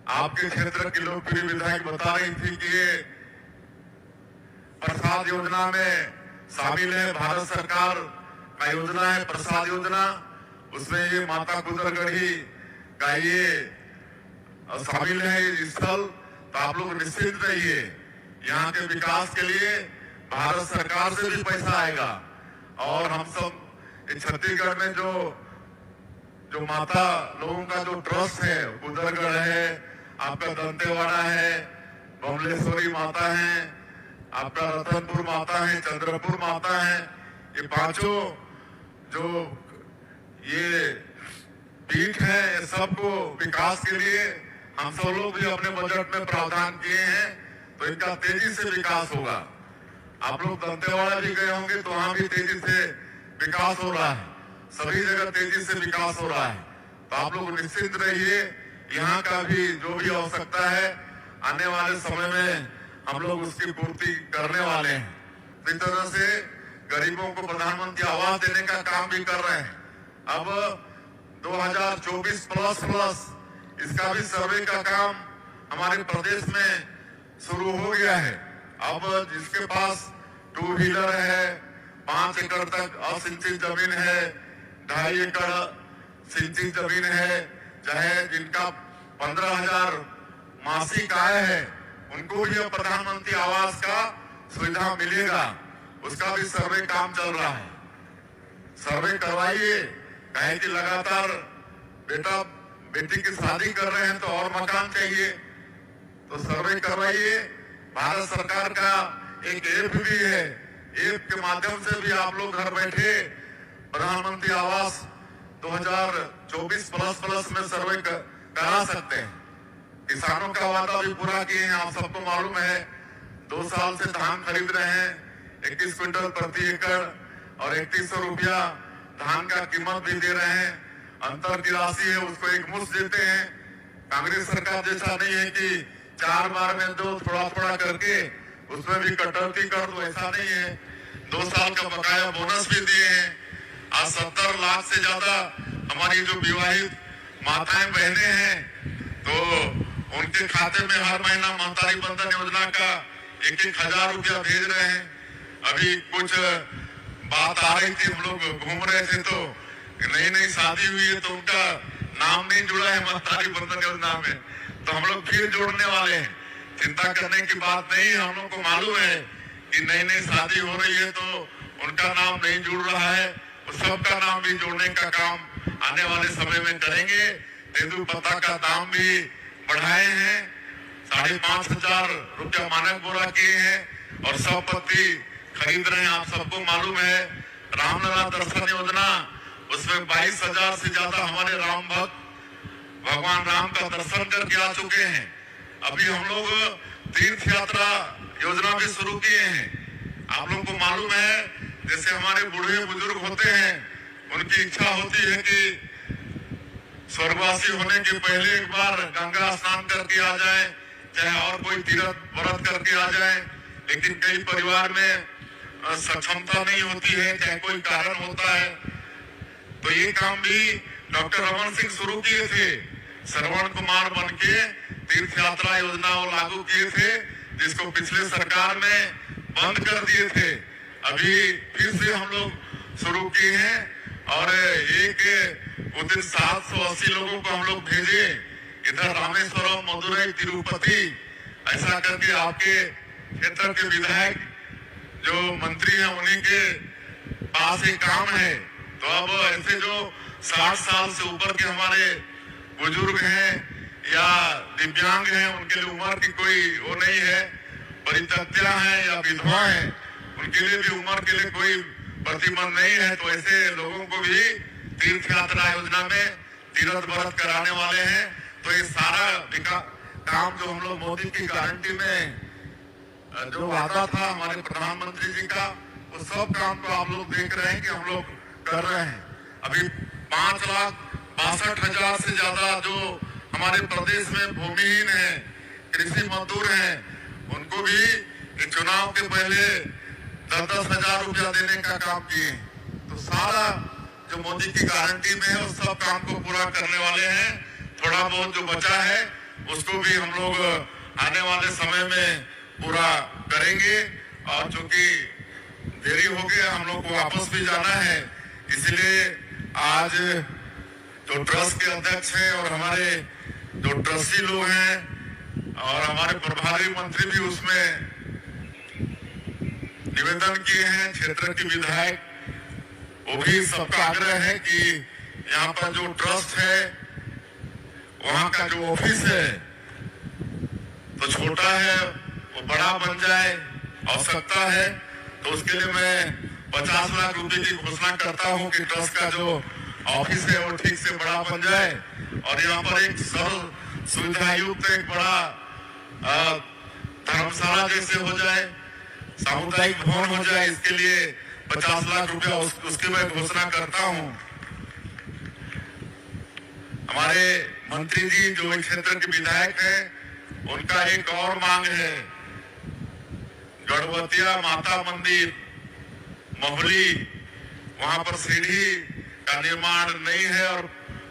आपके क्षेत्र की लोकप्रिय विधायक बता रही थी कि ये प्रसाद योजना में शामिल है, भारत सरकार का योजना है प्रसाद योजना, उसमें ये माता गुजरगढ़ी का ये शामिल है स्थल। तो आप लोग निश्चित रहिए, यहाँ के विकास के लिए भारत सरकार से भी पैसा आएगा। और हम सब छत्तीसगढ़ में जो माता लोगों का जो ट्रस्ट है, गुजरगढ़ है, आपका दंतेवाड़ा है, बमलेश्वरी माता है, आपका रतनपुर माता है, चंद्रपुर माता है, ये पांचों जो ये पीठ है, सबको विकास के लिए हम सब लोग भी अपने बजट में प्रावधान किए हैं, तो इनका तेजी से विकास होगा। आप लोग दंतेवाड़ा भी गए होंगे तो वहां भी तेजी से विकास हो रहा है, सभी जगह तेजी से विकास हो रहा है। तो आप लोग निश्चित रहिए, यहाँ का भी जो भी आवश्यकता है आने वाले समय में हम लोग उसकी पूर्ति करने वाले हैं। तो इस तरह से गरीबों को प्रधानमंत्री आवास देने का काम भी कर रहे हैं। अब 2024 प्लस इसका भी सर्वे का काम हमारे प्रदेश में शुरू हो गया है। अब जिसके पास 2 व्हीलर है, 5 एकड़ तक असिंचित जमीन है, 2.5 एकड़ सिंचित जमीन है, चाहे जिनका 15,000 मासिक आय है, उनको भी अब प्रधानमंत्री आवास का सुविधा मिलेगा। उसका भी सर्वे काम चल रहा है। सर्वे करवाइए, कहे कि लगातार बेटा बेटी की शादी कर रहे हैं तो और मकान चाहिए, तो सर्वे करवाइए। भारत सरकार का एक ऐप भी है, ऐप के माध्यम से भी आप लोग घर बैठे प्रधानमंत्री आवास 2024 प्लस में सर्वे करा सकते हैं। किसानों का वादा भी पूरा किए हैं, आप सबको मालूम है। 2 साल से धान खरीद रहे हैं, 21 क्विंटल प्रति एकड़ और 3100 रुपया धान का कीमत भी दे रहे हैं। अंतर की राशि है उसको एक मुश्त देते हैं। कांग्रेस सरकार जैसा नहीं है कि 4 बार में दो थोड़ा करके उसमें भी कटौती कर दो, ऐसा नहीं है। 2 साल का बकाया बोनस भी दिए हैं। आज 70 लाख से ज्यादा हमारी जो विवाहित माताएं बहनें हैं, तो उनके खाते में हर महीना महतारी बंधन योजना का 1-1 हजार रुपया भेज रहे हैं। अभी कुछ बात आ रही थी, हम लोग घूम रहे थे तो नई शादी हुई है तो उनका नाम नहीं जुड़ा है महतारी बंधन योजना में, तो हम लोग फिर जोड़ने वाले हैं। चिंता करने की बात नहीं है, हम लोग को मालूम है कि नई शादी हो रही है तो उनका नाम नहीं जुड़ रहा है, उस सबका नाम भी जोड़ने का काम आने वाले समय में करेंगे। तेंदुपत्ता का दाम भी बढ़ाए हैं, 5,500 रुपया मानक बोरा किए हैं और सब पत्ती खरीद रहे हैं। आप सबको मालूम है रामलला दर्शन योजना, उसमें 22,000 से ज्यादा हमारे राम भक्त भगवान राम का दर्शन करके आ चुके हैं। अभी हम लोग तीर्थ यात्रा योजना भी शुरू किए हैं। आप लोग को मालूम है, जैसे हमारे बूढ़े बुजुर्ग होते हैं, उनकी इच्छा होती है कि स्वर्गवासी होने के पहले एक बार गंगा स्नान करके आ जाए, चाहे और कोई तीर्थ व्रत करके आ जाए, लेकिन कई परिवार में सक्षमता नहीं होती है, चाहे कोई कारण होता है। तो ये काम भी डॉक्टर रमन सिंह शुरू किए थे, श्रवण कुमार बन के तीर्थ यात्रा योजना वो लागू किए थे, जिसको पिछले सरकार ने बंद कर दिए थे। अभी फिर से हम लोग शुरू किए हैं और उस दिन 780 लोगों को हम लोग भेजे इधर रामेश्वरम, मदुरई, तिरुपति, ऐसा करके आपके क्षेत्र के विधायक जो मंत्री हैं उन्हीं के पास एक काम है। तो अब ऐसे जो 60 साल से ऊपर के हमारे बुजुर्ग हैं या दिव्यांग हैं, उनके लिए उम्र की कोई वो नहीं है, परित्यक्ता हैं या विधवा हैं, उनके लिए भी उम्र के लिए कोई प्रतिबंध नहीं है। तो ऐसे लोगों को भी तीर्थ यात्रा योजना में तीर्थ व्रत कराने वाले हैं। तो ये सारा काम जो हम लोग मोदी की गारंटी में जो वादा था हमारे प्रधानमंत्री जी का, वो सब काम को आप लोग देख रहे हैं कि हम लोग कर रहे हैं। अभी 5,62,000 से ज्यादा जो हमारे प्रदेश में भूमिहीन है, कृषि मजदूर हैं, उनको भी चुनाव के पहले 10-10 हजार रुपया देने का काम किए। तो सारा जो मोदी की गारंटी में है उस सब काम को पूरा करने वाले हैं। थोड़ा बहुत जो बचा है उसको भी हम लोग आने वाले समय में पूरा करेंगे। और चूंकि देरी हो गया, हम लोग को वापस भी जाना है, इसलिए आज जो ट्रस्ट के अध्यक्ष हैं और हमारे जो ट्रस्टी लोग हैं और हमारे प्रभारी मंत्री भी उसमें निवेदन किए हैं, क्षेत्र के विधायक, वो भी सबका आग्रह है कि यहाँ पर जो ट्रस्ट है, वहाँ का जो ऑफिस है तो छोटा है, वो बड़ा बन जाए, आवश्यकता है। तो उसके लिए मैं 50 लाख रुपए की घोषणा करता हूँ कि ट्रस्ट का जो ऑफिस है वो ठीक से बड़ा बन जाए और यहाँ पर एक सरल सुविधा युक्त एक बड़ा धर्मशाला जैसे हो जाए, सामुदायिक भवन हो जाए। इसके लिए 50 लाख रुपया उसकी मैं घोषणा करता हूँ। हमारे मंत्री जी जो इस क्षेत्र के विधायक हैं, उनका एक और मांग है, गढ़वतिया माता मंदिर मोहली, वहां पर सीढ़ी का निर्माण नहीं है और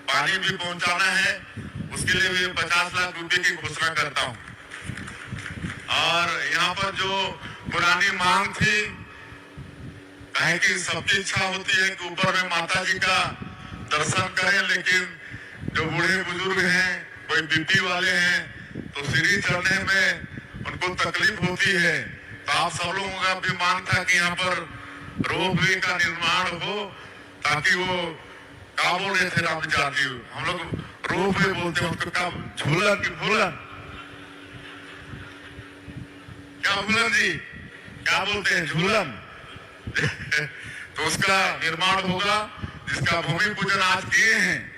पानी भी पहुंचाना है, उसके लिए भी 50 लाख रुपए की घोषणा करता हूं। और यहाँ पर जो पुरानी मांग थी, कहे कि सबकी इच्छा होती है कि ऊपर में माता जी का दर्शन करें, लेकिन जो बूढ़े बुजुर्ग हैं, कोई बीपी वाले हैं, तो सीढ़ी चढ़ने में उनको तकलीफ होती है। तो आप सब लोगों का भी मांग था कि यहाँ पर रोपवे का निर्माण हो, ताकि वो क्या बोल रहे थे राम जाती, हम लोग रोपवे बोलते हैं उसको, क्या झूलन की भूलन, क्या भूलन जी क्या बोलते हैं, झूलन तो उसका निर्माण होगा, जिसका भूमि पूजन आज किए हैं।